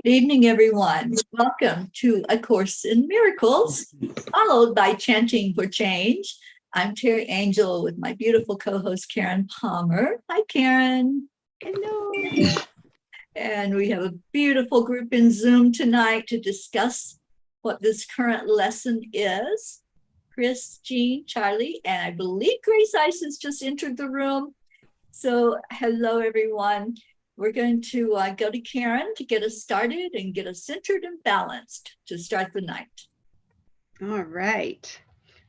Good evening, everyone. Welcome to A Course in Miracles, followed by Chanting for Change. I'm Teri Angel with my beautiful co-host, Karen Palmer. Hi, Karen. Hello. And we have a beautiful group in Zoom tonight to discuss what this current lesson is. Chris, Jean, Charlie, and I believe Grace Ice has just entered the room. So hello, everyone. We're going to go to Karen to get us started and get us centered and balanced to start the night. All right.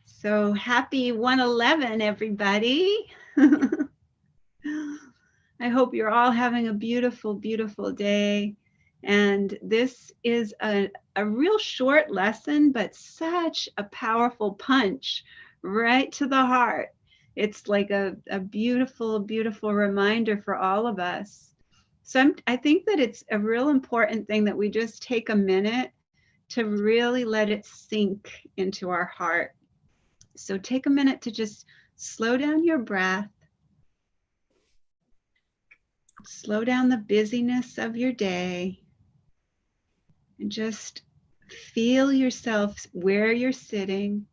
So happy 111, everybody. I hope you're all having a beautiful, beautiful day. And this is a real short lesson, but such a powerful punch right to the heart. It's like a beautiful, beautiful reminder for all of us. So I think that it's a real important thing that we just take a minute to really let it sink into our heart. So take a minute to just slow down your breath, slow down the busyness of your day, and just feel yourself where you're sitting.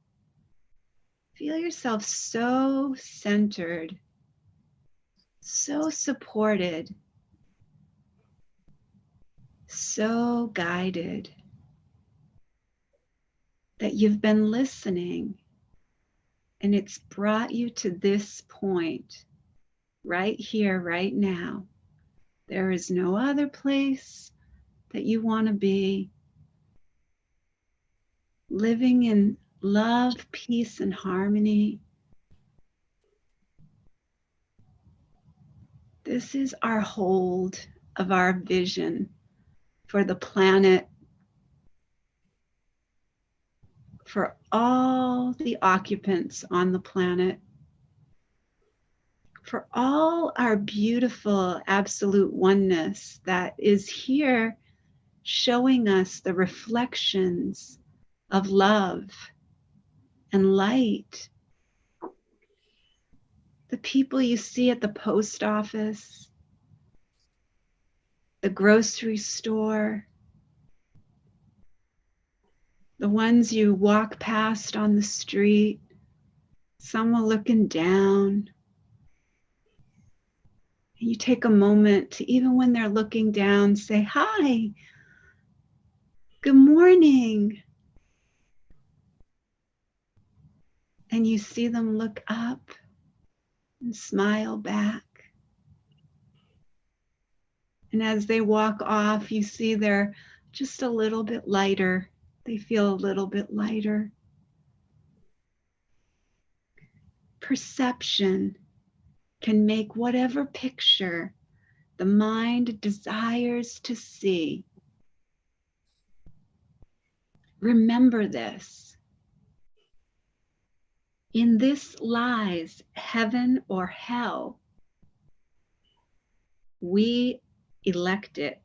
Feel yourself so centered, so supported, so guided, that you've been listening and it's brought you to this point right here, right now. There is no other place that you want to be. Living in love, peace, and harmony. This is our hold of our vision for the planet, for all the occupants on the planet, for all our beautiful absolute oneness that is here showing us the reflections of love and light. The people you see at the post office, the grocery store, the ones you walk past on the street, someone looking down. And you take a moment to, even when they're looking down, say, "Hi, good morning." And you see them look up and smile back. And as they walk off, you see they're just a little bit lighter. They feel a little bit lighter. Perception can make whatever picture the mind desires to see. Remember this. In this lies heaven or hell. We elect it.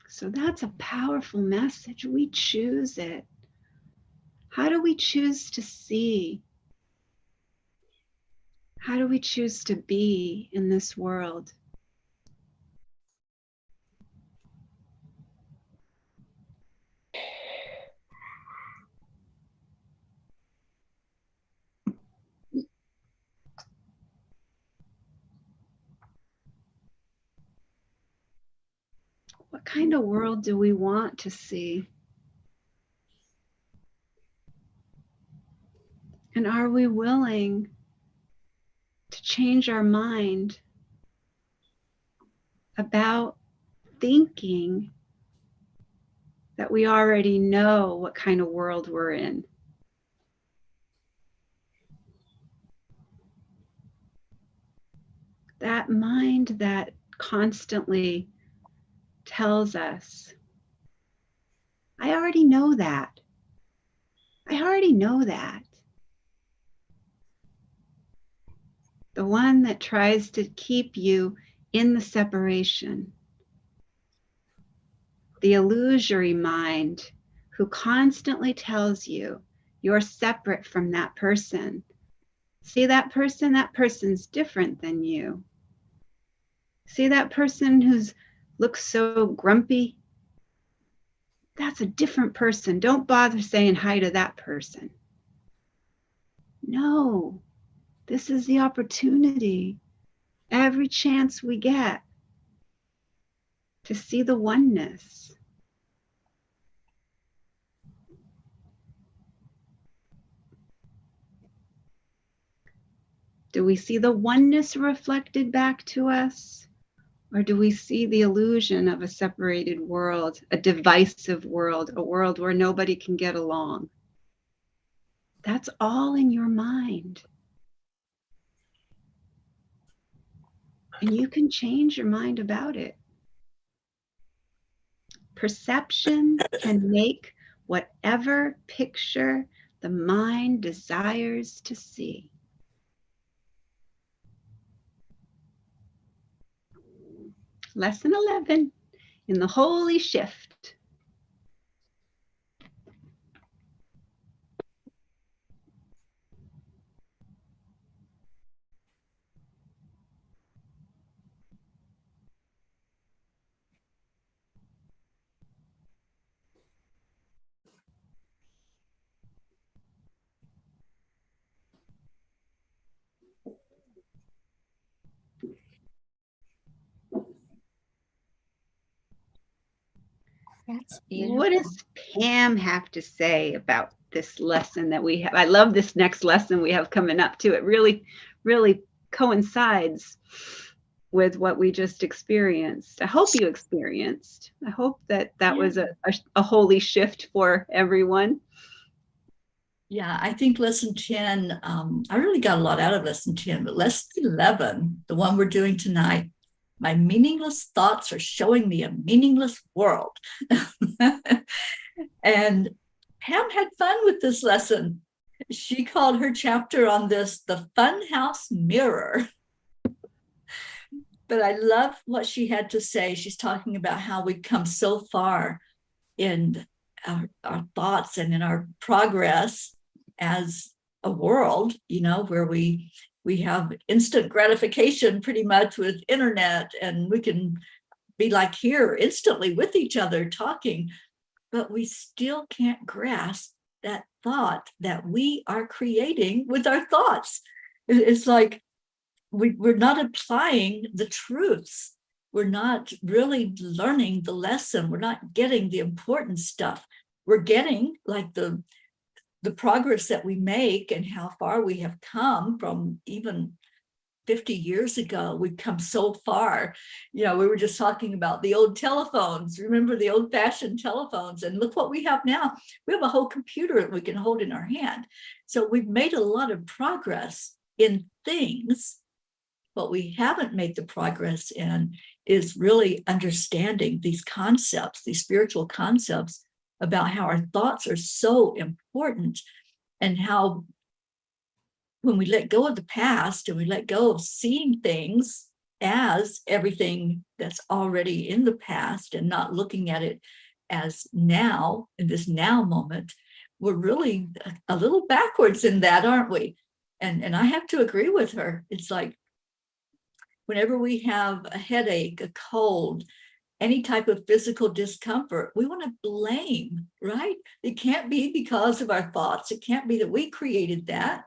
So that's a powerful message. We choose it. How do we choose to see? How do we choose to be in this world? What kind of world do we want to see? And are we willing to change our mind about thinking that we already know what kind of world we're in? That mind that constantly tells us, I already know that. I already know that. The one that tries to keep you in the separation. The illusory mind who constantly tells you you're separate from that person. See that person? That person's different than you. See that person who's looks so grumpy? That's a different person. Don't bother saying hi to that person. No, this is the opportunity, every chance we get, to see the oneness. Do we see the oneness reflected back to us? Or do we see the illusion of a separated world, a divisive world, a world where nobody can get along? That's all in your mind. And you can change your mind about it. Perception can make whatever picture the mind desires to see. Lesson 11 in the Holy Shift. That's beautiful. What does Pam have to say about this lesson that we have? I love this next lesson we have coming up too. It really, really coincides with what we just experienced. I hope you experienced. I hope that was a holy shift for everyone. Yeah, I think lesson 10, I really got a lot out of lesson 10, but lesson 11, the one we're doing tonight, my meaningless thoughts are showing me a meaningless world. And Pam had fun with this lesson. She called her chapter on this the Funhouse Mirror. But I love what she had to say. She's talking about how we've come so far in our thoughts and in our progress as a world, where we have instant gratification pretty much with internet, and we can be like here instantly with each other talking, but we still can't grasp that thought that we are creating with our thoughts. It's like we're not applying the truths. We're not really learning the lesson. We're not getting the important stuff. We're getting like the progress that we make and how far we have come from even 50 years ago. We've come so far. We were just talking about the old telephones. Remember the old-fashioned telephones? And look what we have now. We have a whole computer that we can hold in our hand. So we've made a lot of progress in things. What we haven't made the progress in is really understanding these concepts, these spiritual concepts about how our thoughts are so important, and how when we let go of the past and we let go of seeing things as everything that's already in the past and not looking at it as now, in this now moment, we're really a little backwards in that, aren't we? And I have to agree with her. It's like whenever we have a headache, a cold, any type of physical discomfort, we want to blame, right? It can't be because of our thoughts. It can't be that we created that.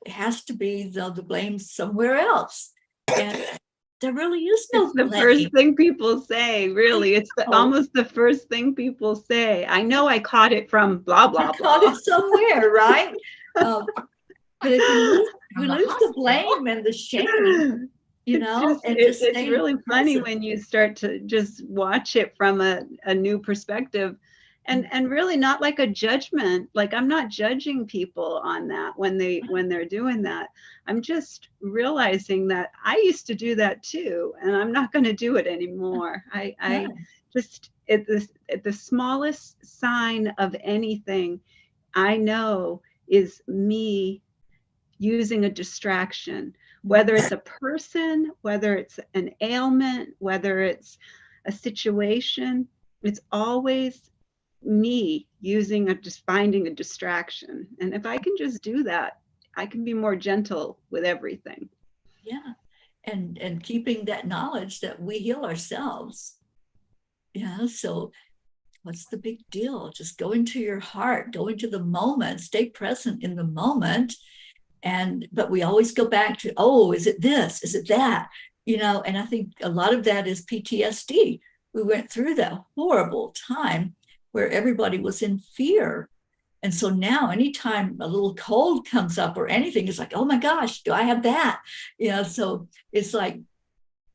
It has to be the blame somewhere else. And there really is no blame. It's the first thing people say, really. It's almost the first thing people say. I know I caught it from blah, blah, blah. I caught it somewhere, right? But if we lose the blame and the shame, it's really funny when you start to just watch it from a new perspective, and really not like a judgment. Like, I'm not judging people on that when they're doing that. I'm just realizing that I used to do that too, and I'm not going to do it anymore. I just at the smallest sign of anything, I know is me using a distraction. Whether it's a person, whether it's an ailment, whether it's a situation, it's always me just finding a distraction. And if I can just do that, I can be more gentle with everything. Yeah. and keeping that knowledge that we heal ourselves. Yeah, so what's the big deal? Just go into your heart, go into the moment, stay present in the moment. But we always go back to, oh, is it this? Is it that? And I think a lot of that is PTSD. We went through that horrible time where everybody was in fear. And so now anytime a little cold comes up or anything, it's like, oh my gosh, do I have that? So it's like,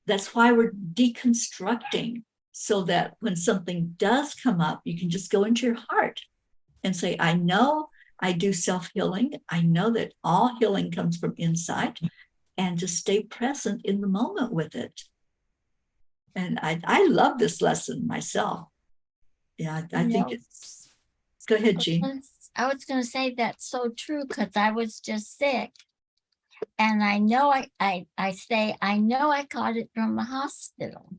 that's why we're deconstructing, so that when something does come up, you can just go into your heart and say, I know I do self-healing. I know that all healing comes from inside, and just stay present in the moment with it. And I love this lesson myself. Yeah, I think it's, go ahead, Jean. I was going to say that's so true, because I was just sick. And I know I know I caught it from the hospital,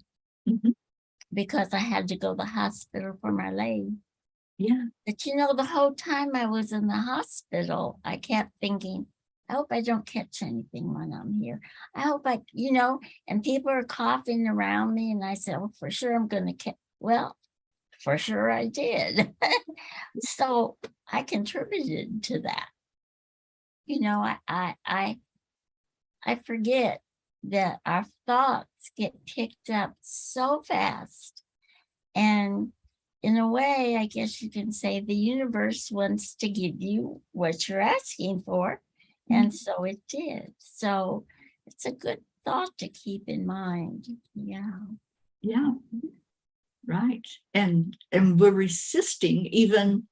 because I had to go to the hospital for my leg. Yeah. But the whole time I was in the hospital, I kept thinking, I hope I don't catch anything when I'm here. I hope and people are coughing around me. And I said, well, for sure I'm going to catch. Well, for sure I did. So I contributed to that. I forget that our thoughts get picked up so fast. And in a way, I guess you can say the universe wants to give you what you're asking for. And so it did. So it's a good thought to keep in mind. Yeah. Yeah. Right. And we're resisting even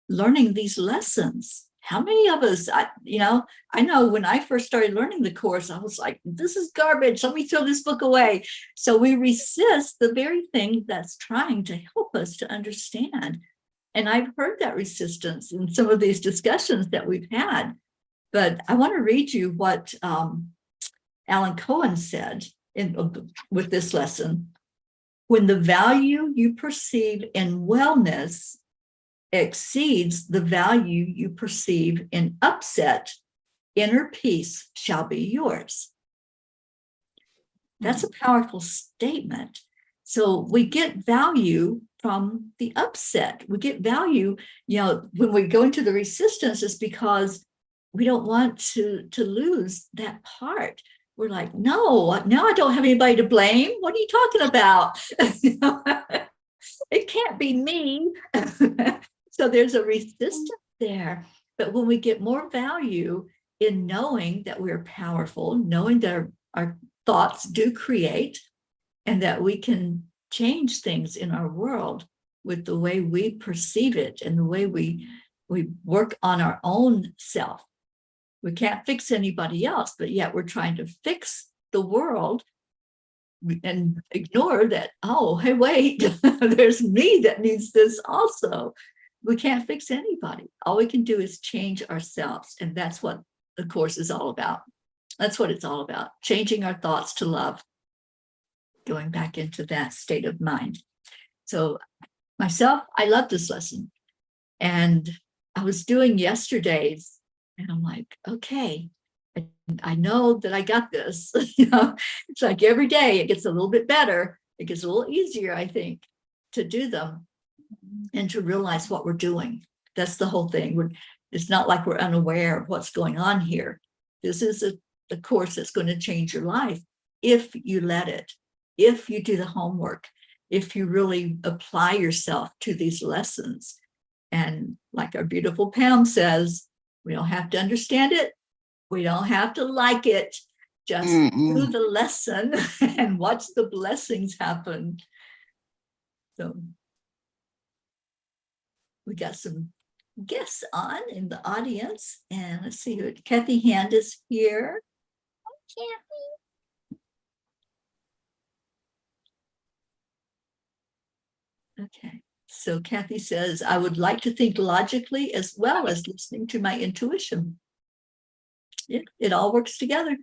learning these lessons. How many of us, I know when I first started learning the course, I was like, this is garbage. Let me throw this book away. So we resist the very thing that's trying to help us to understand. And I've heard that resistance in some of these discussions that we've had. But I want to read you what Alan Cohen said with this lesson. When the value you perceive in wellness exceeds the value you perceive in upset, inner peace shall be yours. That's a powerful statement. So we get value from the upset. We get value, when we go into the resistance, is because we don't want to lose that part. We're like, no, now I don't have anybody to blame. What are you talking about? It can't be me. So there's a resistance there. But when we get more value in knowing that we're powerful, knowing that our thoughts do create, and that we can change things in our world with the way we perceive it and the way we work on our own self. We can't fix anybody else, but yet we're trying to fix the world and ignore that, oh, hey, wait, there's me that needs this also. We can't fix anybody. All we can do is change ourselves. And that's what the course is all about. That's what it's all about, changing our thoughts to love, going back into that state of mind. So myself, I love this lesson. And I was doing yesterday's, and I'm like, okay, I know that I got this. It's like every day it gets a little bit better. It gets a little easier, I think, to do them and to realize what we're doing. That's the whole thing. It's not like we're unaware of what's going on here. This is a course that's going to change your life if you let it, if you do the homework, if you really apply yourself to these lessons. And like our beautiful Pam says, we don't have to understand it. We don't have to like it. Just do the lesson and watch the blessings happen. So we got some guests on in the audience, and let's see who. Kathy Hand is here. Okay, so Kathy says, I would like to think logically as well as listening to my intuition. It all works together.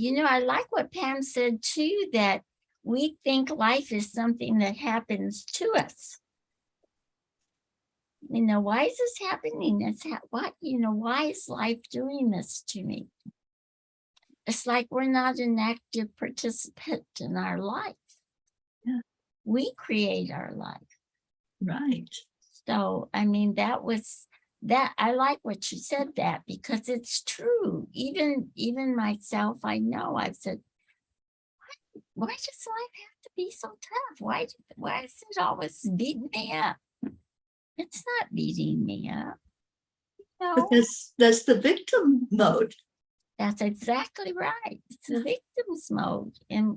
I like what Pam said too, that we think life is something that happens to us. Why is this happening? Why is life doing this to me? it's like we're not an active participant in our life. Yeah. We create our life. Right. So, I mean, that I like what you said that, because it's true. Even myself, I know I've said, why does life have to be so tough? Why is it always beating me up? It's not beating me up. No. But that's the victim mode. That's exactly right. It's the victim's mode. And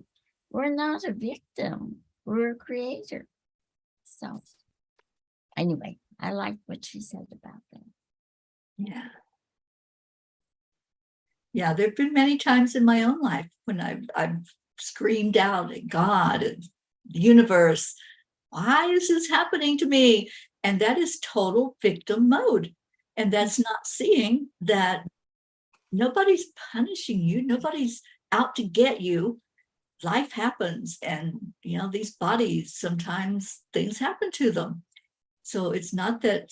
we're not a victim. We're a creator. So anyway, I like what you said about that. Yeah. Yeah, there have been many times in my own life when I've screamed out at God and the universe, why is this happening to me? And that is total victim mode. And that's not seeing that nobody's punishing you. Nobody's out to get you. Life happens. And, these bodies, sometimes things happen to them. So it's not that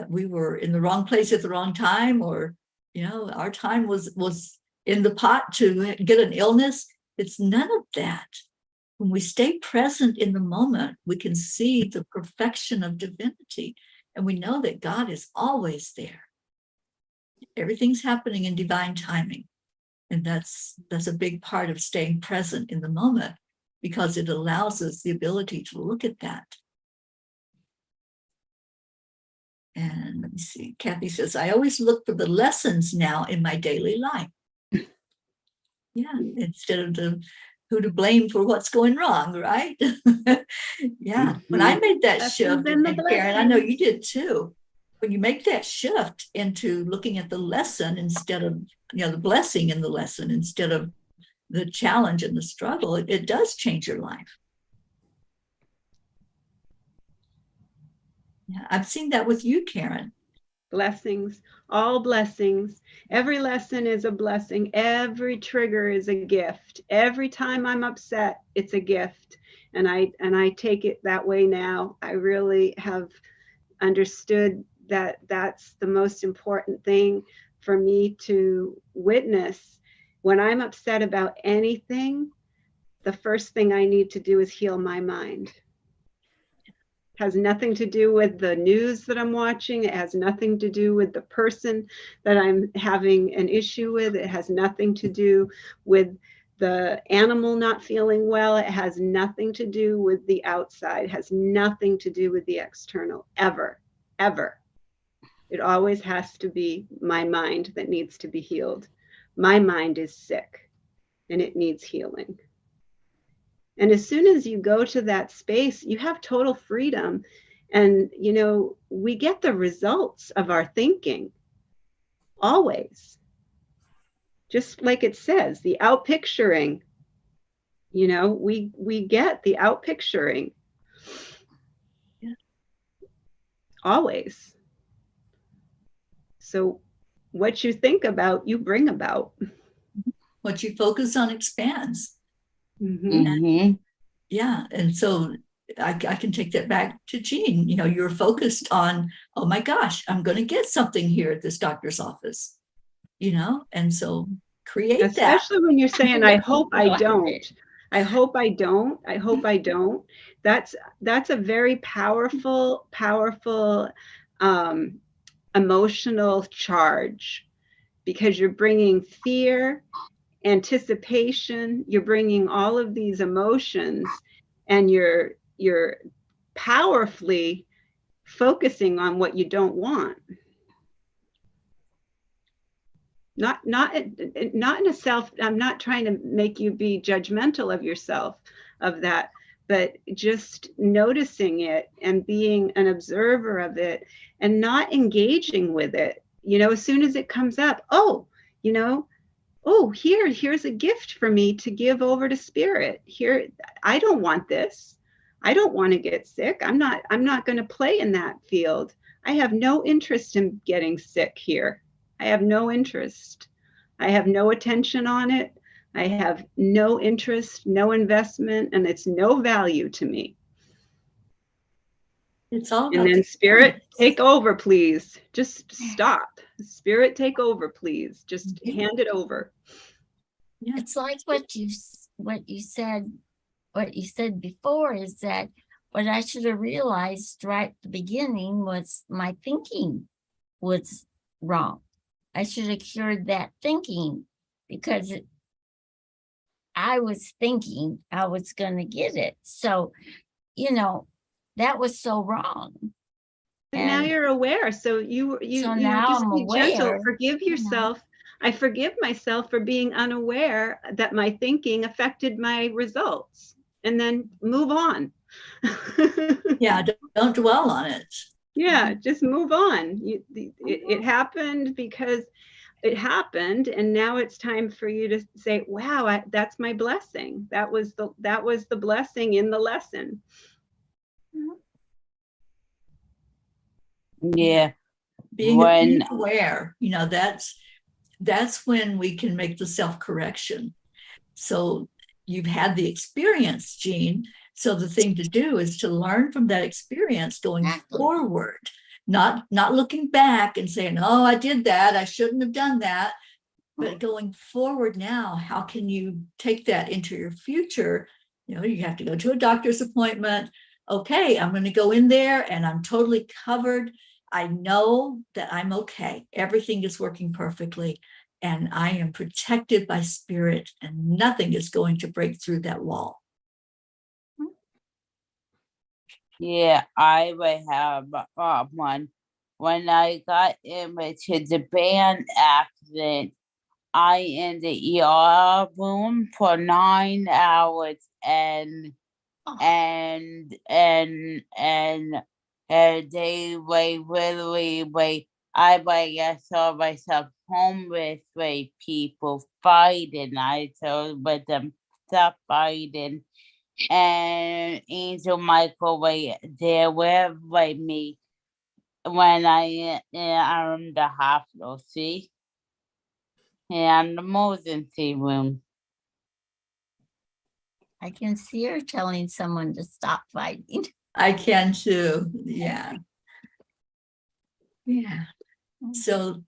we were in the wrong place at the wrong time, or, our time was in the pot to get an illness. It's none of that. When we stay present in the moment, we can see the perfection of divinity. And we know that God is always there. Everything's happening in divine timing. And that's a big part of staying present in the moment, because it allows us the ability to look at that. And let me see, Kathy says, I always look for the lessons now in my daily life. Yeah, instead of who to blame for what's going wrong, right? Yeah, when I made that shift, and Karen, I know you did too. When you make that shift into looking at the lesson instead of, the blessing in the lesson instead of the challenge and the struggle, it does change your life. Yeah, I've seen that with you, Karen. Blessings, all blessings. Every lesson is a blessing. Every trigger is a gift. Every time I'm upset, it's a gift. And I take it that way now. I really have understood that that's the most important thing for me to witness. When I'm upset about anything, the first thing I need to do is heal my mind. Has nothing to do with the news that I'm watching. It has nothing to do with the person that I'm having an issue with. It has nothing to do with the animal not feeling well. It has nothing to do with the outside. It has nothing to do with the external, ever. It always has to be my mind that needs to be healed. My mind is sick and it needs healing. And as soon as you go to that space, you have total freedom. And, we get the results of our thinking always. Just like it says, the outpicturing, we get the outpicturing. Yeah. Always. So what you think about, you bring about. What you focus on expands. Mm-hmm. Yeah. And so I can take that back to Jean. You're focused on, oh my gosh, I'm going to get something here at this doctor's office, and so create that. Especially when you're saying, I hope I don't. I hope I don't. I hope I don't. That's a very powerful emotional charge, because you're bringing fear, anticipation, you're bringing all of these emotions, and you're powerfully focusing on what you don't want. Not in a self, I'm not trying to make you be judgmental of yourself of that, but just noticing it and being an observer of it and not engaging with it. As soon as it comes up, here's a gift for me to give over to spirit. Here, I don't want this. I don't want to get sick. I'm not going to play in that field. I have no interest in getting sick here. I have no interest. I have no attention on it. I have no interest, no investment, and it's no value to me. It's all about. And then spirit, take over, please. Just stop. Spirit, take over, please. Just hand it over. Yeah. It's like what you said before is that what I should have realized right at the beginning was my thinking was wrong. I should have cured that thinking because I was thinking I was going to get it. So, that was so wrong. But now And you're aware. So so you now just I'm be gentle. aware, Forgive yourself. I forgive myself for being unaware that my thinking affected my results, and then move on. Yeah, don't dwell on it. Yeah, just move on. It happened because it happened, and now it's time for you to say, wow, that's my blessing. That was the blessing in the lesson. Yeah. Being aware, that's when we can make the self-correction. So you've had the experience, Jean. So the thing to do is to learn from that experience going forward, not looking back and saying, oh, I did that, I shouldn't have done that. But going forward now, how can you take that into your future? You have to go to a doctor's appointment. Okay, I'm going to go in there and I'm totally covered. I know that I'm okay. Everything is working perfectly. And I am protected by spirit, and nothing is going to break through that wall. Yeah, I would have one. When I got into the band accident, I in the ER room for 9 hours, and they literally I saw myself homeless with people fighting. I saw with them stop fighting, and Angel Michael there with me when I'm in the hospital. See, in the emergency room. I can see her telling someone to stop fighting. I can too. Yeah. Yeah. So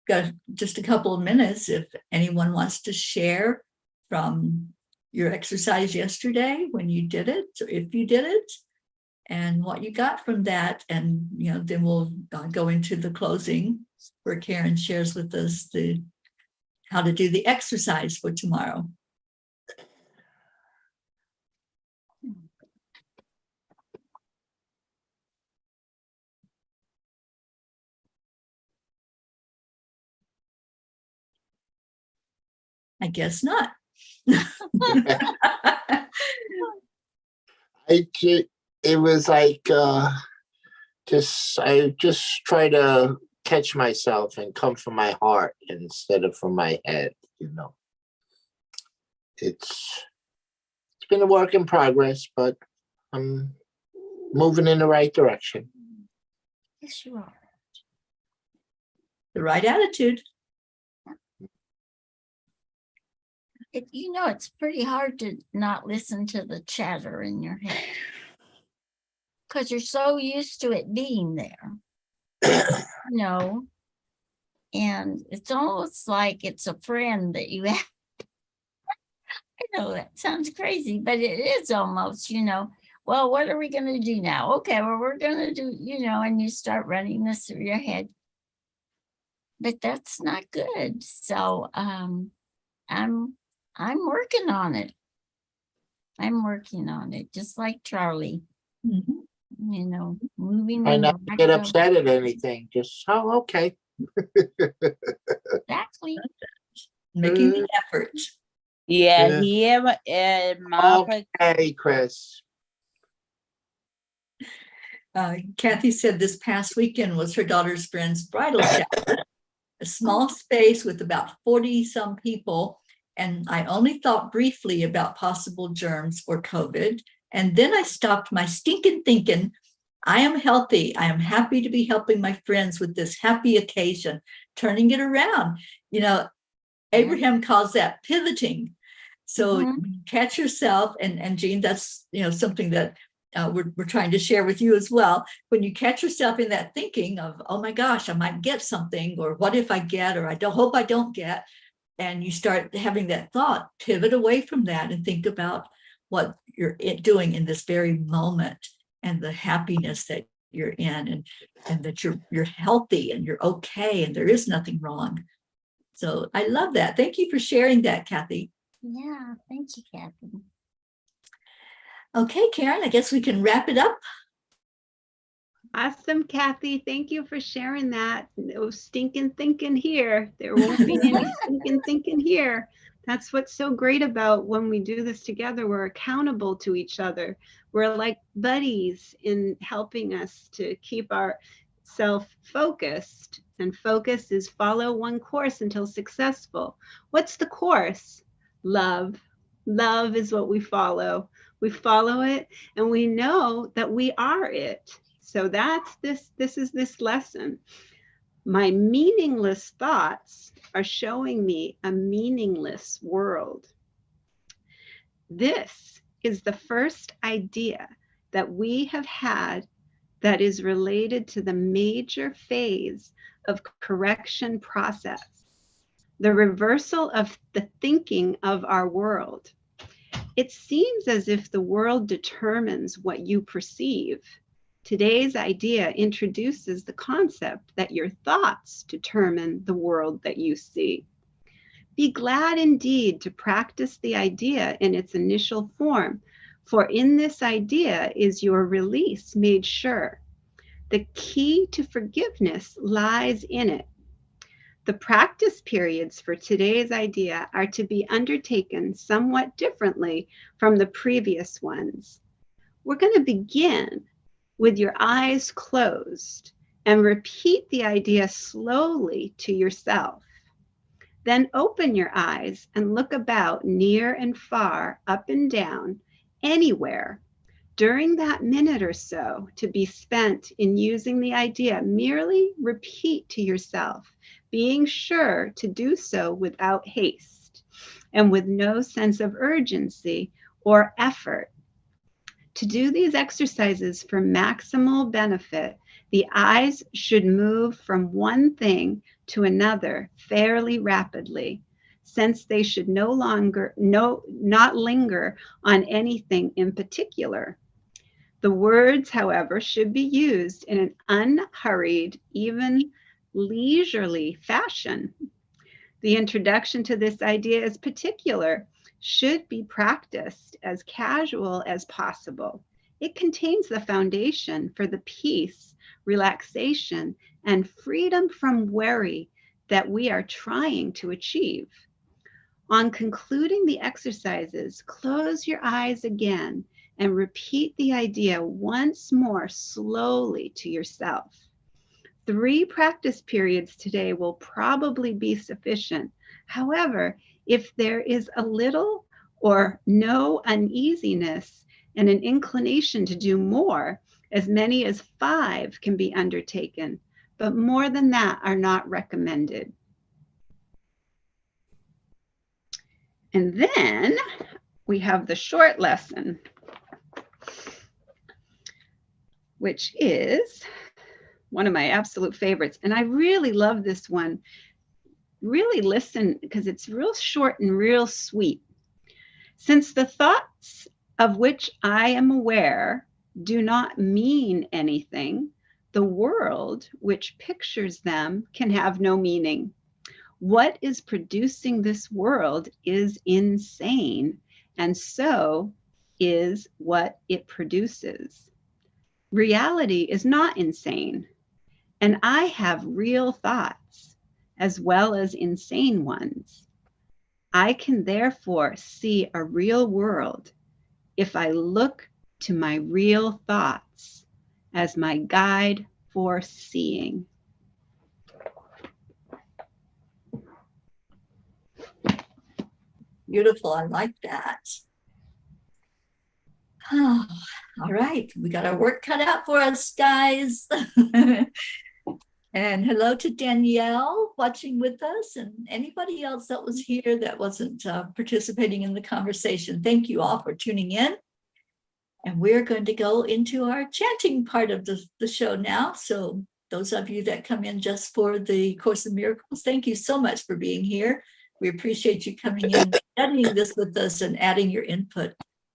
got just a couple of minutes if anyone wants to share from your exercise yesterday when you did it, or if you did it, and what you got from that. And then we'll go into the closing where Karen shares with us how to do the exercise for tomorrow. I guess not. It was like I just try to catch myself and come from my heart instead of from my head. It's been a work in progress, but I'm moving in the right direction. Yes, you are. The right attitude. It's pretty hard to not listen to the chatter in your head because you're so used to it being there, and it's almost like it's a friend that you have. I know that sounds crazy, but it is almost, well, what are we going to do now? Okay, well, we're going to do, and you start running this through your head, but that's not good. So I'm working on it. I'm working on it, just like Charlie. Mm-hmm. Moving. I not get upset at anything. Just okay. Exactly. Making the effort. Yeah, here in my okay, Chris. Kathy said this past weekend was her daughter's friend's bridal shower, a small space with about 40 some people. And I only thought briefly about possible germs or COVID. And then I stopped my stinking thinking. I am healthy. I am happy to be helping my friends with this happy occasion, turning it around. Abraham calls that pivoting. So catch yourself, and Jean, that's something that we're trying to share with you as well. When you catch yourself in that thinking of, oh my gosh, I might get something, or what if I get, or I hope I don't get, and you start having that thought, pivot away from that and think about what you're doing in this very moment and the happiness that you're in, and that you're healthy and you're okay and there is nothing wrong. So I love that. Thank you for sharing that, Kathy. Yeah, thank you, Kathy. Okay, Karen, I guess we can wrap it up. Awesome, Kathy. Thank you for sharing that. No stinking thinking here. There won't be any stinking thinking here. That's what's so great about when we do this together. We're accountable to each other. We're like buddies in helping us to keep ourselves focused. And focus is follow one course until successful. What's the course? Love. Love is what we follow. We follow it and we know that we are it. So that's this is this lesson. My meaningless thoughts are showing me a meaningless world. This is the first idea that we have had that is related to the major phase of correction process, the reversal of the thinking of our world. It seems as if the world determines what you perceive. Today's idea introduces the concept that your thoughts determine the world that you see. Be glad indeed to practice the idea in its initial form, for in this idea is your release made sure. The key to forgiveness lies in it. The practice periods for today's idea are to be undertaken somewhat differently from the previous ones. We're going to begin with your eyes closed and repeat the idea slowly to yourself. Then open your eyes and look about near and far, up and down, anywhere. During that minute or so to be spent in using the idea, merely repeat to yourself, being sure to do so without haste and with no sense of urgency or effort. To do these exercises for maximal benefit, the eyes should move from one thing to another fairly rapidly, since they should not linger on anything in particular. The words, however, should be used in an unhurried, even leisurely fashion. The introduction to this idea is particular, should be practiced as casual as possible. It contains the foundation for the peace, relaxation, and freedom from worry that we are trying to achieve. On concluding the exercises, close your eyes again and repeat the idea once more slowly to yourself. 3 practice periods today will probably be sufficient. However, if there is a little or no uneasiness and an inclination to do more, as many as 5 can be undertaken, but more than that are not recommended. And then we have the short lesson, which is one of my absolute favorites. And I really love this one. Really listen, because it's real short and real sweet. Since the thoughts of which I am aware do not mean anything, the world which pictures them can have no meaning. What is producing this world is insane, and so is what it produces. Reality is not insane, and I have real thoughts as well as insane ones. I can therefore see a real world if I look to my real thoughts as my guide for seeing. Beautiful. I like that. Oh, all right. We got our work cut out for us, guys. And hello to Danielle watching with us and anybody else that was here that wasn't participating in the conversation. Thank you all for tuning in. And we're going to go into our chanting part of the show now. So those of you that come in just for the Course in Miracles, thank you so much for being here. We appreciate you coming in, studying this with us, and adding your input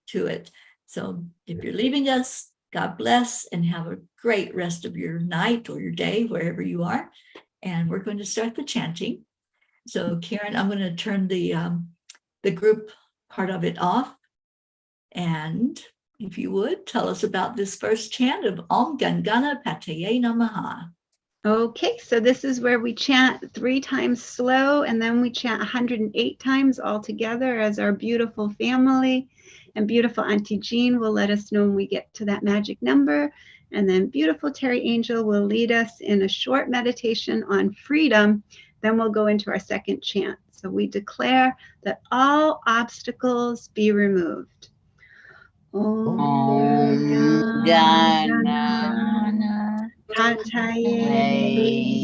to it. So if you're leaving us, God bless, and have a great rest of your night or your day, wherever you are. And we're going to start the chanting. So Karen, I'm going to turn the group part of it off. And if you would, tell us about this first chant of Om Gam Ganapataye Namaha. Okay, so this is where we chant 3 times slow, and then we chant 108 times all together as our beautiful family. And beautiful Auntie Jean will let us know when we get to that magic number. And then beautiful Teri Angel will lead us in a short meditation on freedom. Then we'll go into our second chant. So we declare that all obstacles be removed. Om Ganapataye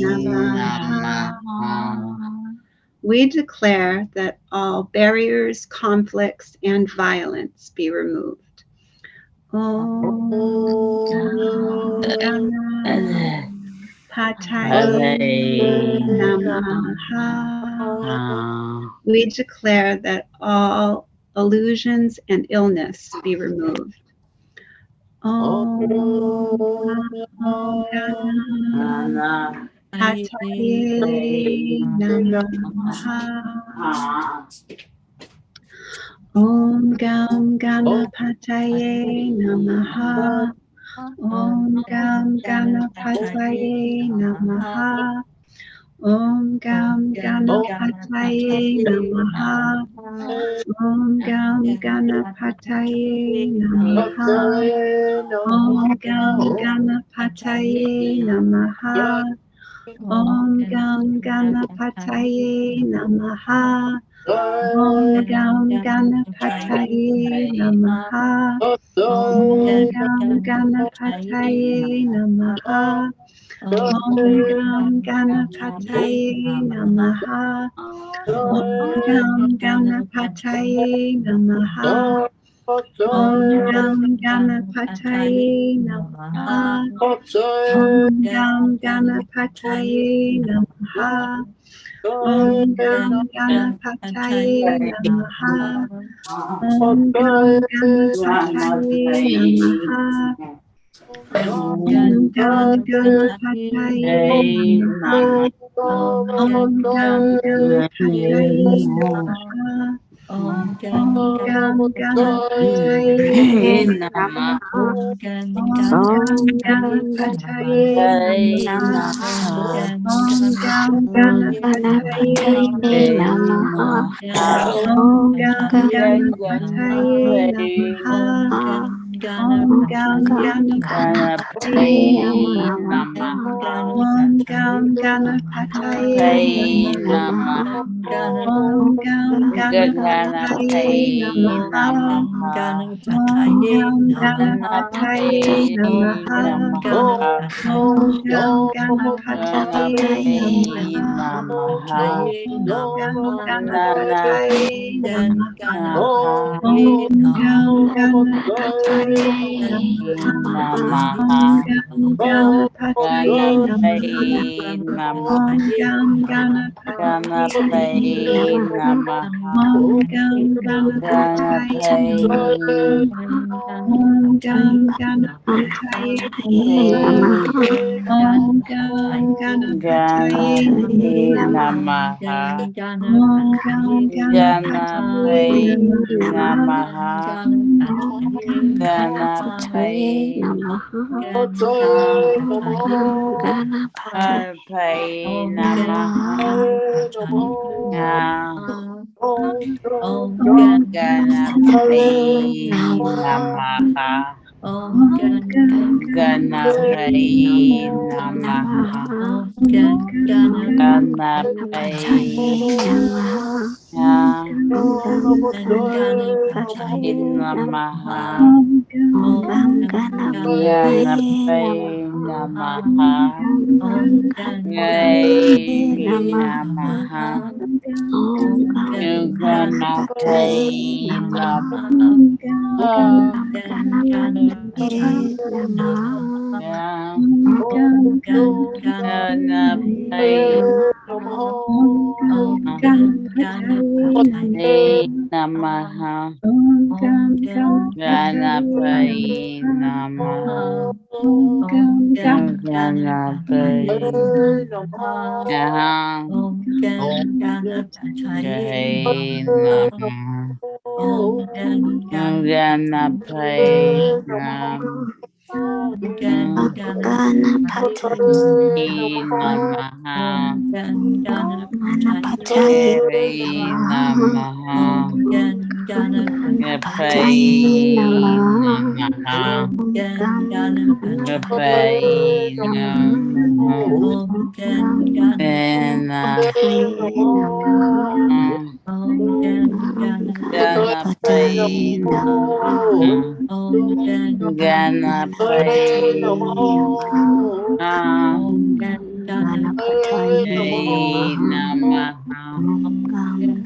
Namaha. We declare that all barriers, conflicts, and violence be removed. Om Ganapataye Namaha. We declare that all illusions and illness be removed. Om Ganapataye Namaha. Om Gam Ganapataye Namaha. Om Gam Ganapataye Namaha. Om Gam Ganapataye Namaha. Om Gam Ganapataye Namaha. Om Gam Ganapataye Namaha. Om Gam Ganapataye Namaha. Om Gam Ganapataye Namaha. Om Gam Ganapataye Namaha. Om Gam Ganapataye Namaha. Om Gam Ganapataye Namaha. Om Gam Ganapataye Namaha. Om Gam Ganapataye Namaha. Om Gam Ganapataye Namaha. Om Gam Ganapataye Namaha. Om Gam Ganapataye Namaha. Om Gam Ganapataye Namaha. Om Om Gam Ganapataye Namaha. Om Gam Ganapataye Namaha. Om Gam Ganapataye Namaha. Om Gam Ganapataye Namaha. Om Gam Ganapataye Namaha. Om Gam Ganapataye Namaha. Om Gam Ganapataye Namaha. Om Gam Ganapataye Namaha. Om Gam Ganapataye Namaha. Om Gam Ganapataye Namaha. Om Gam Ganapataye Namaha. Om Gam Ganapataye Namaha. Om Gam Ganapataye Namaha. Om Gam Ganapataye Namaha. Om Gam Ganapataye Namaha. Om Gam Ganapataye Namaha. Om Gam Ganapataye Namaha. Ganapataye Namaha. Ganapataye Namaha. Om Ganapataye Namaha. Om Ganapataye Namaha. Ganapataye Namaha. Ganapataye Namaha. Om Ganapataye Namaha. Ganapataye Namaha. Namaha. Om Ganapataye Namaha. Namaha. Ganapataye Namaha. Om Gam Ganapataye Ganapataye Namaha. Om Gam Ganapataye Namaha. Om Gam Ganapataye Ganapataye Namaha. Om Gam Ganapataye Namaha. Om Gan Ganapataye Namaha. Om Gan Ganapataye Ganapataye Namaha. Om Gan Ganapataye Namaha. Om Gan Ganapataye Teri Namaha. Om Gan Ganapataye Gapai Namaha. Om Gan Ganapataye Gapai Namaha. Om Gan Gana Om Gan Ganapai Namaha. Om Gan Ganapai Namaha. Om Gan Namaha. Om Ganapai Namaha. Namaha.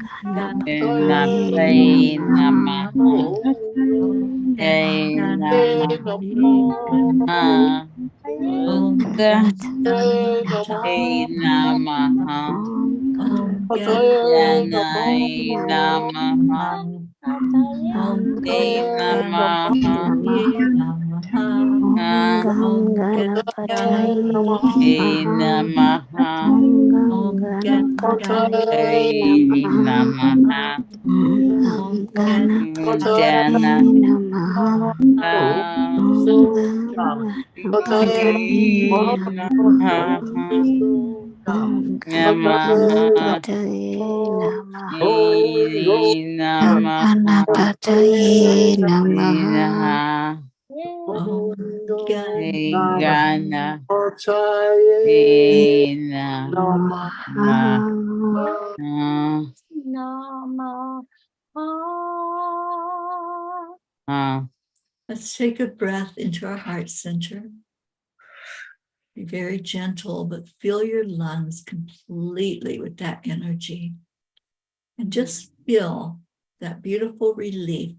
Namaha. Om Yanai Namaha. Namaha. Om Gam Ganapataye Namaha. Namaha. Om Gam Ganapataye Namaha. Namaha. Om Gam Jana. Ganapataye Namaha. Om Ganapataye Namaha. Namaha. Om Namaha. Ganapataye Namaha. Om Namaha. Ganapataye Namaha. Namaha. Gana. Namaha. Let's take a breath into our heart center. Be very gentle, but fill your lungs completely with that energy. And just feel that beautiful relief.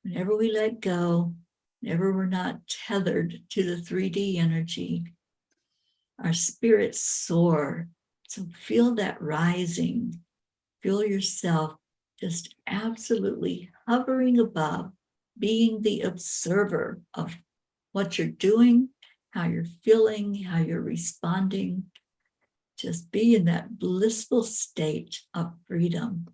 Whenever we let go, whenever we're not tethered to the 3D energy, our spirits soar. So feel that rising. Feel yourself just absolutely hovering above, being the observer of what you're doing, how you're feeling, how you're responding. Just be in that blissful state of freedom.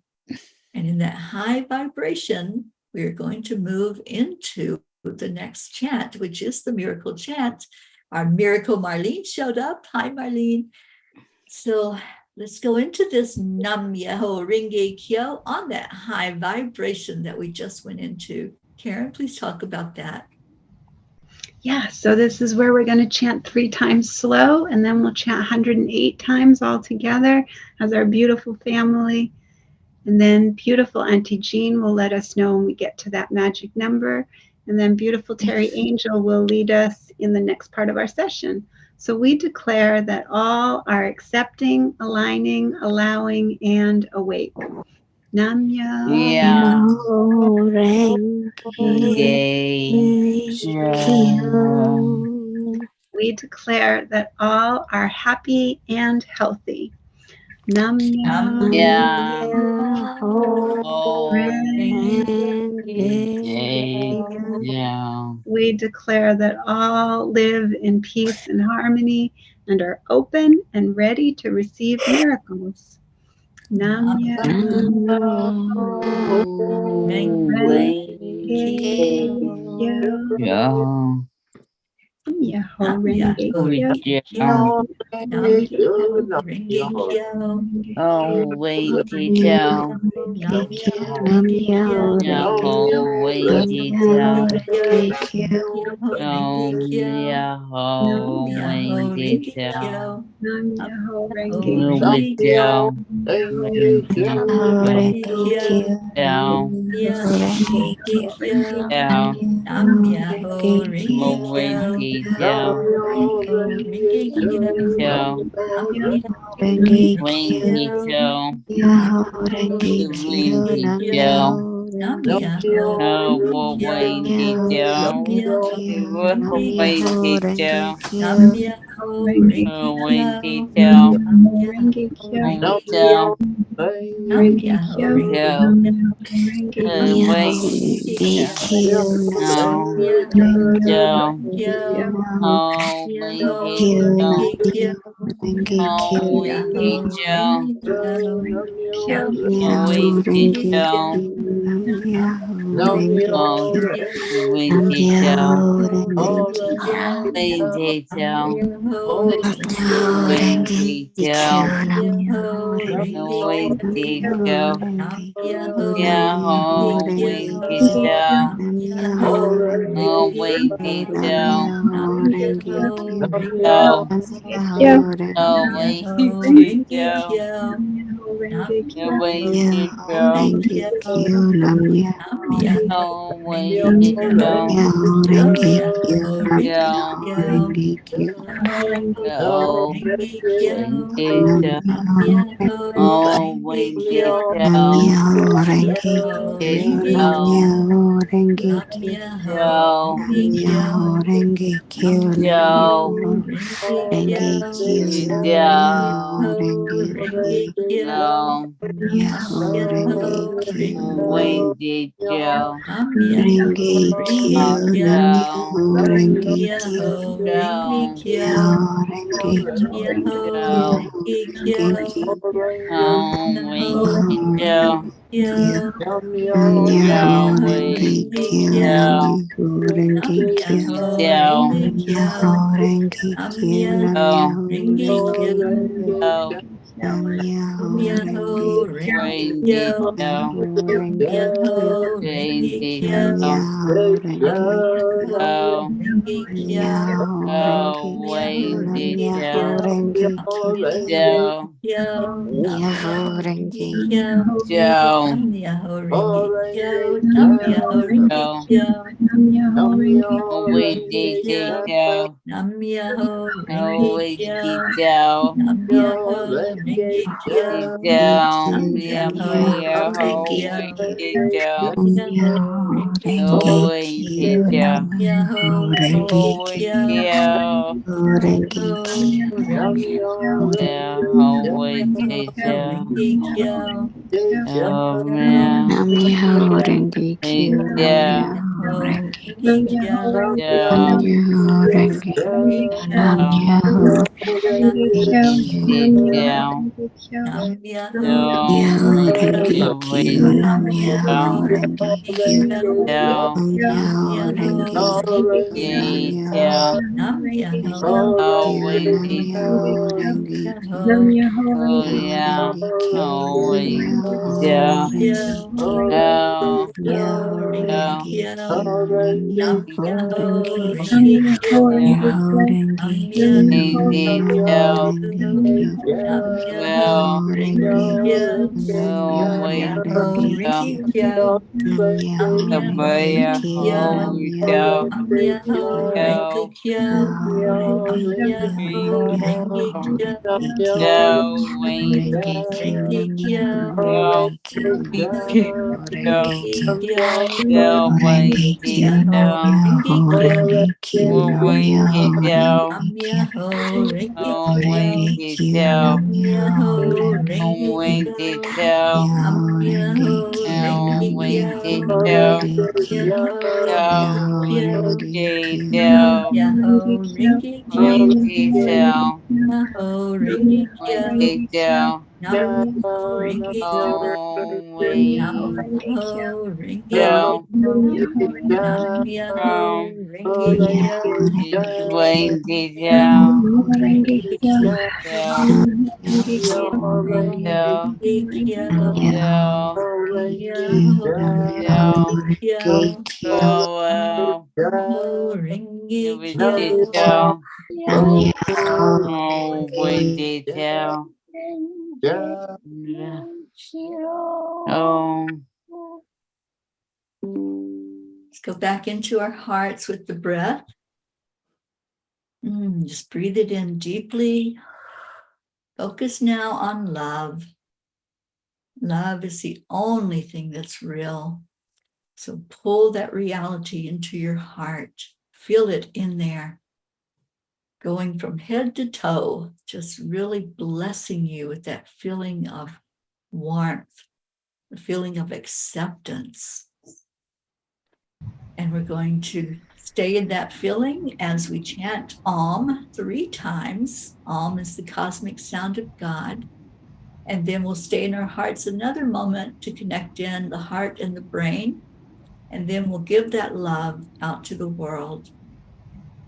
And in that high vibration, we are going to move into the next chant, which is the miracle chant. Our miracle Marlene showed up. Hi, Marlene. So let's go into this Nam Myoho Renge Kyo on that high vibration that we just went into. Karen, please talk about that. Yeah, so this is where we're going to chant 3 times slow, and then we'll chant 108 times all together as our beautiful family. And then beautiful Auntie Jean will let us know when we get to that magic number. And then beautiful Teri Angel will lead us in the next part of our session. So we declare that all are accepting, aligning, allowing, and awake. Nam Myoho Renge Kyo. We declare that all are happy and healthy. Nam We declare that all live in peace and harmony and are open and ready to receive miracles. Nam Myoho Renge Kyo. Nam Myoho Renge Kyo. Nam Myoho Renge Kyo. Oh, wait, Tito. Nam Nam Myoho Myoho Wait, Tito. Renge Kyo. Oh, yeah, wait, Tito. Nam Myoho Renge You Kyo. with Joe. Myoho Renge Kyo. Down. Myoho Renge Kyo. Down. Nam Myoho Renge Wait, Kyo. Tito. Renge Kyo. Joe. Renge Wait, Kyo. Tito. Myoho Renge Kyo. Wait, Nam Tito. Myoho Renge Kyo. Oh, wait, Myoho Tito. Renge Kyo. Nam Wait, Myoho Tito. Renge Kyo. Nam Renge Nam Kyo. Renge Nam Kyo. Myoho Renge Kyo. Om Kyo. Renge Kyo. Kyo. Nam Myoho Renge Nam Kyo. Renge Renge Kyo. Kyo. Nam Myoho Kyo. Renge Kyo. Om Renge Kyo. Kyo. Renge Kyo. Om Renge Kyo. Renge Kyo. Om Myoho Renge Renge Kyo. Kyo. Myoho Renge Om Kyo. Renge Kyo. Myoho Renge Kyo. Renge Kyo. Myoho Renge Renge Kyo. Kyo. Myoho Renge Renge Kyo. Kyo. Renge Myoho Myoho Renge Renge Kyo. Kyo. Myoho Renge Om Kyo. Renge Kyo. Myoho Renge Kyo. Kyo. Myoho Renge Om Renge Kyo. Om Renge Myoho Kyo. Renge Kyo. Myoho Om Renge Kyo. Myoho Renge Kyo. Kyo. Myoho Renge Kyo. Kyo. Renge Kyo. Myoho Om Renge Kyo. Myoho Renge Kyo. Kyo. Myoho Renge Kyo. Kyo. Myoho Renge Kyo. Kyo. Myoho Renge Kyo. Myoho Kyo. Renge Kyo. Kyo. Myoho Renge Kyo. Renge Kyo. Renge Kyo. Kyo. Myoho Renge Kyo. Kyo. Myoho Renge Kyo. Kyo. Myoho Renge Kyo. Om Renge Kyo. Kyo. Kyo. Myoho Renge Renge Kyo. Kyo. Myoho Renge Kyo. Kyo. Myoho Renge Kyo. Kyo. Myoho Renge Kyo. Myoho Renge Kyo. Renge Kyo. Myoho Renge Kyo. Renge Kyo. Myoho Renge Kyo. Kyo. Myoho Renge Kyo. Kyo. Renge Myoho Kyo. Renge Kyo. Kyo. Myoho Renge Kyo. Kyo. Renge Kyo. Renge Kyo. Kyo. Myoho Renge Kyo. Myoho Renge Renge Kyo. Kyo. Myoho Renge Renge Kyo. Kyo. Renge Kyo. Renge Kyo. Om Namyoho Renge Kyo. Renge Namyoho Renge Kyo. Namyoho Renge Namyoho Renge Renge Kyo. Namyoho Renge Kyo. Namyoho Kyo. Renge Kyo. Kyo. Namyoho Renge Kyo. Renge Namyoho Kyo. Renge Kyo. Renge Namyoho Renge Kyo. Namyoho Kyo. Renge Kyo. Renge Namyoho Kyo. Renge Kyo. Kyo. Namyoho Kyo. Renge Kyo. Namyoho Renge Kyo. Kyo. Namyoho Renge Kyo. Renge Namyoho Kyo. Renge Kyo. Kyo. Namyoho Renge Kyo. Namyoho Renge Kyo. Kyo. Namyoho Renge Sabaya Kyo. Ho Namyoho Kyo. Renge Kyo. Kyo. Namyoho Renge Kyo. Namyoho Renge Kyo. Kyo. Namyoho Renge Kyo. Namyoho Kyo. Renge Kyo. Namyoho Renge Kyo. Kyo. Kyo. Renge Kyo. Namyoho Renge Kyo. Namyoho Kyo. Renge Kyo. Renge Renge Kyo. Kyo. Namyoho Renge Kyo. Renge Kyo. Namyoho Renge Kyo. Renge Namyoho Kyo. Renge Kyo. Kyo. Namyoho Renge Renge Kyo. Kyo. Renge Kyo. Renge Renge Kyo. Kyo. Renge Kyo. Renge Kyo. Kyo. Kyo. Kyo. Kyo. Kyo. Renge Kyo. Renge Kyo. Let's go back into our hearts with the breath. Just breathe it in deeply. Focus now on love. Love is the only thing that's real. So pull that reality into your heart. Feel it in there. going from head to toe, just really blessing you with that feeling of warmth, the feeling of acceptance. And we're going to stay in that feeling as we chant Om 3 times. Om is the cosmic sound of God. And then we'll stay in our hearts another moment to connect in the heart and the brain. And then we'll give that love out to the world.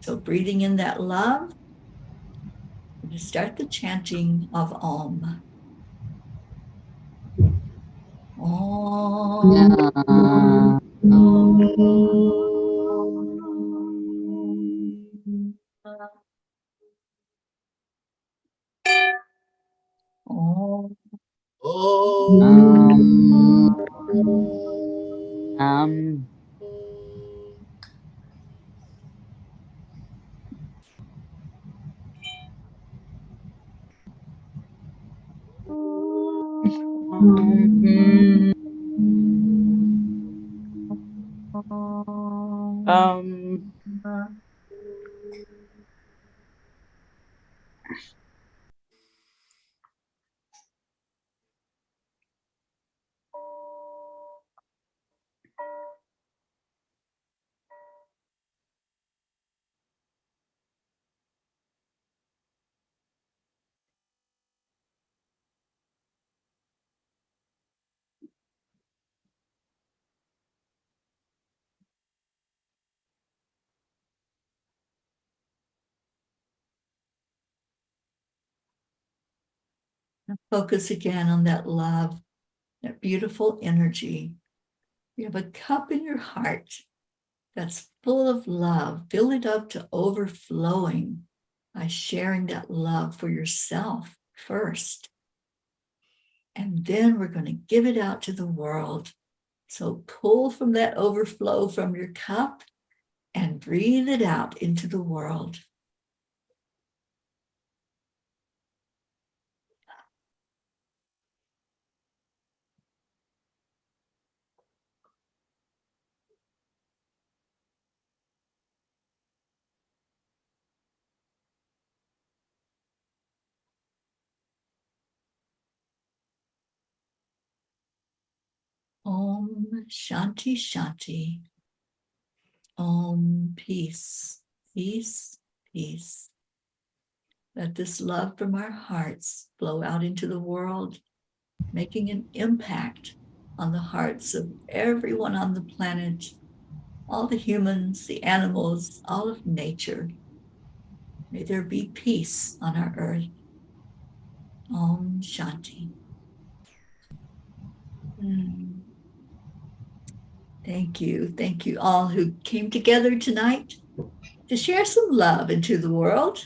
So breathing in that love, we'll start the chanting of Om. Om. Om. Um, Focus again on that love, that beautiful energy. You have a cup in your heart that's full of love. Fill it up to overflowing by sharing that love for yourself first. And then we're going to give it out to the world. So pull from that overflow from your cup and breathe it out into the world. Om Shanti Shanti. Om peace, peace, peace. Let this love from our hearts flow out into the world, making an impact on the hearts of everyone on the planet, all the humans, the animals, all of nature. May there be peace on our earth. Om Shanti. Thank you. Thank you all who came together tonight to share some love into the world.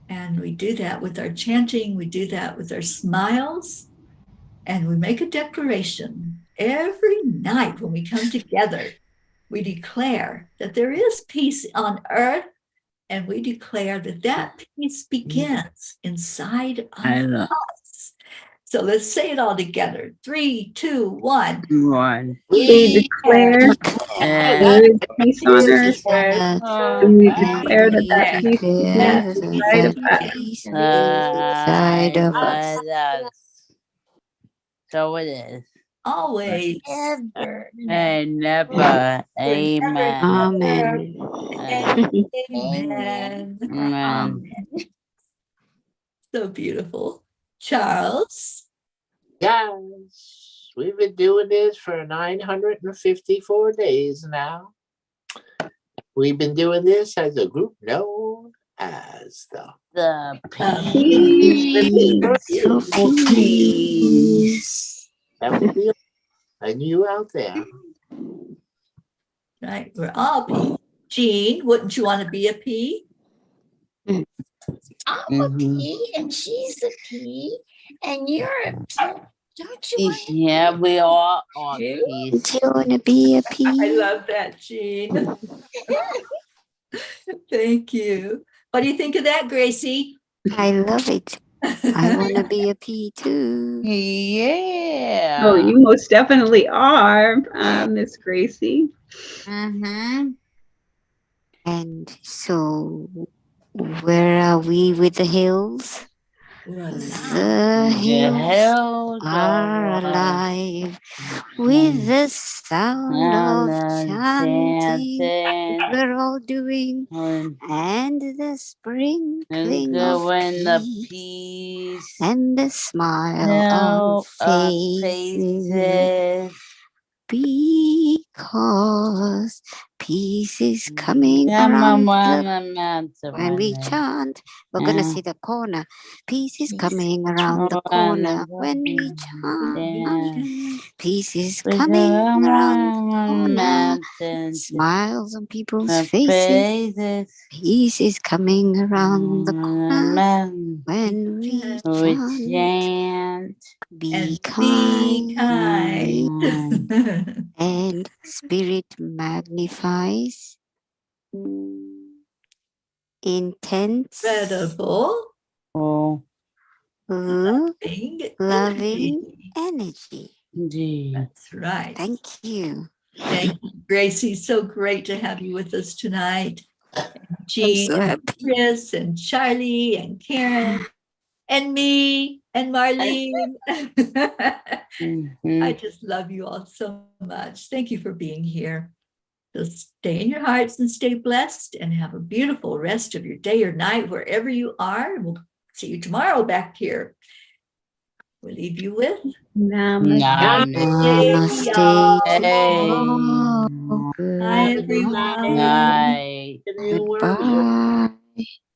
And we do that with our chanting. We do that with our smiles. And we make a declaration every night when we come together. We declare that there is peace on earth. And we declare that that peace begins inside of us. So let's say it all together. 3, 2, 1. We declare there is peace on earth, and we declare that that peace begins inside of us. Inside of us. So it is. Always. Ever. And never. Amen. Amen. Amen. Amen. So beautiful. Charles. Yes, we've been doing this for 954 days now. We've been doing this as a group known as The Peace of peace. That would be and you out there. Right, we're all P. Jean, wouldn't you want to be a P? I'm a P and she's a P and you're a P. Don't you want to Yeah, we all are You? peace. Do you want to be a I pea? love that, Jean. Thank you. What do you think of that, Gracie? I love it. I want to be a pea too. Yeah. Oh, you most definitely are, Miss Gracie. And so Where are we with the hills? We're alive. The hills hills are alive with the sound of chanting. We're all doing, and the sprinkling of peace, and the smile on faces. Because peace is coming around when we chant. We're going to see the corner. Peace is coming around the corner when we chant. Peace is coming around the corner. Smiles on people's faces. Peace is coming around the corner when we chant. Be kind. And spirit magnifies. Intense. Incredible. Loving energy. That's right. Thank you. Thank you, Gracie. So great to have you with us tonight. Jean, so and Chris, and Charlie, and Karen, and me, and Marlene. I just love you all so much. Thank you for being here. So stay in your hearts and stay blessed and have a beautiful rest of your day or night, wherever you are. We'll see you tomorrow back here. We'll leave you with Namaste. Namaste. Bye, everyone. Night. Goodbye.